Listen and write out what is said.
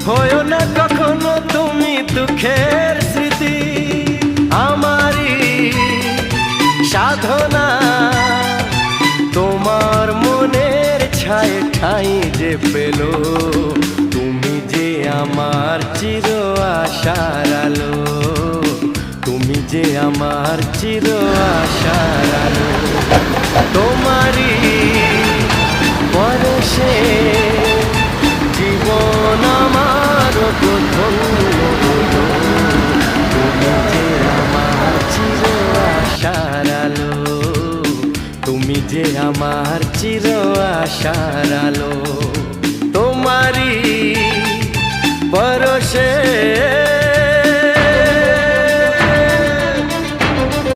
হয়ো না কখনো তুমি দুঃখের স্মৃতি, আমারই সাধনা তোমার মনের ছায় ঠাঁই যে পেল। তুমি যে আমার চির আশার আলো, তুমি যে আমার চির আশার আলো। তোমারই পরশে জীবন আমার প্রথম, তুমি যে আমার চির আশার আলো, তুমি যে আমার চির আশার আলো। তোমারই পরশে